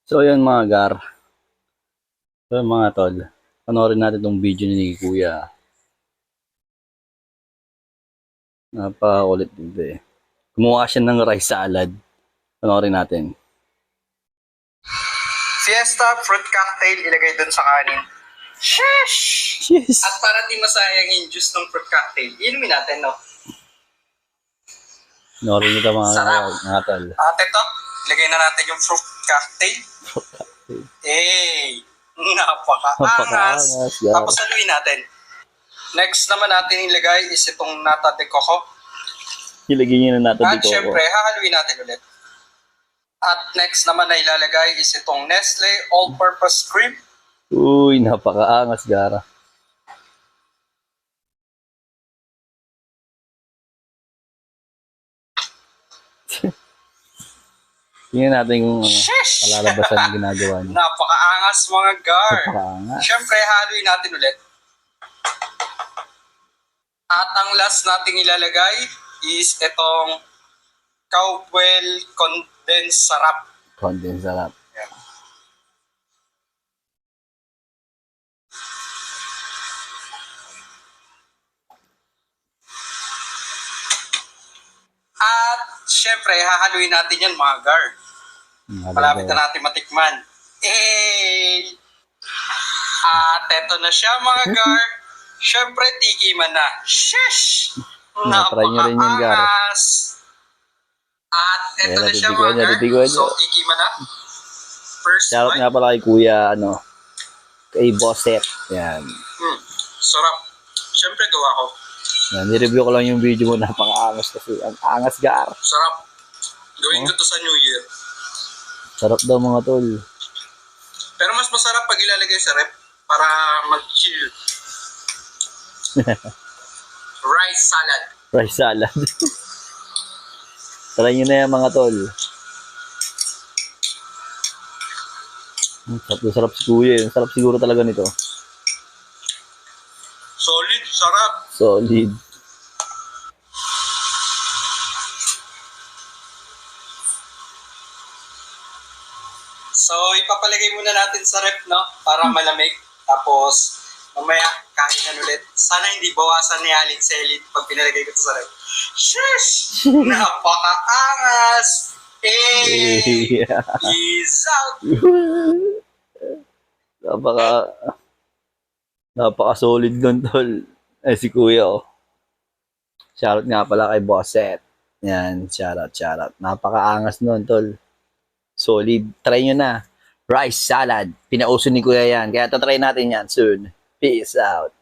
So ayun mga gar, so mga tol, panoorin natin tong video ni Kuya. Napakakulit dito eh. Gumawa siya ng rice salad. Panoorin natin. Fiesta fruit cocktail ilagay dun sa kanin. Sheesh! Yes! At para di masayang yung juice ng fruit cocktail, inumin natin, no? Panoorin nito Sarap. mga tol. At ito, ilagay na natin yung fruit cocktail. Eh, napaka-angas. Napaka-angas, yeah. Tapos haluin natin. Next naman natin ilagay is itong nata de coco. Ilagay niyo na natin At dito. syempre, hahaluin natin ulit. At next naman na ilalagay is itong Nestle All-Purpose Cream. Uy, napaka-angas gara. Tingnan natin kung palalabasan ang ginagawa niya. Napaka-angas mga gar. Napaka-angas. Syempre, haluin natin ulit. At ang last nating ilalagay is itong Cowbell Condensed Sarap. Condensed sarap. Yan. At syempre, hahaluin natin yan mga gar. Malapit na natin matikman. Eh! At eto na siya mga gar. Syempre, tikiman na. Sheesh! Try nyo rin yun, gar. Napaka-angas! At eto Ayan, na siya natitikuan mga niya, gar. natitikuan So, niya. tikiman na. First Shoutout bite. nga pala kay Kuya, kay Bosset. Yan. Sarap. Syempre, gawa ko. Yan, nireview ko lang yung video mo, napaka-angas kasi. Ang angas gar. Sarap. Gawin ko to sa New Year. Sarap daw mga tol. Pero mas masarap pag ilalagay sa rep para mag-chill. Rice salad. Rice salad. Try nyo na yan mga tol. Sarap na sarap si Kuya. Sarap siguro talaga nito. Solid, sarap. Solid. So, ipapalagay muna natin sa rep, no? Para malamig. Tapos, mamaya, kain ulit. Sana hindi bawasan ni Aling Selid pag pinalagay ko ito sa rep. Shush! Napaka-angas! Eh! Yeah. Peace out! Napaka-solid nun tol. Eh si Kuya oh. Shoutout nga pala kay Bosset. Yan, shoutout. Napaka-angas nun tol. Solid. Try nyo na. Rice salad. Pinauso ni Kuya yan. Kaya tatry natin yan soon. Peace out.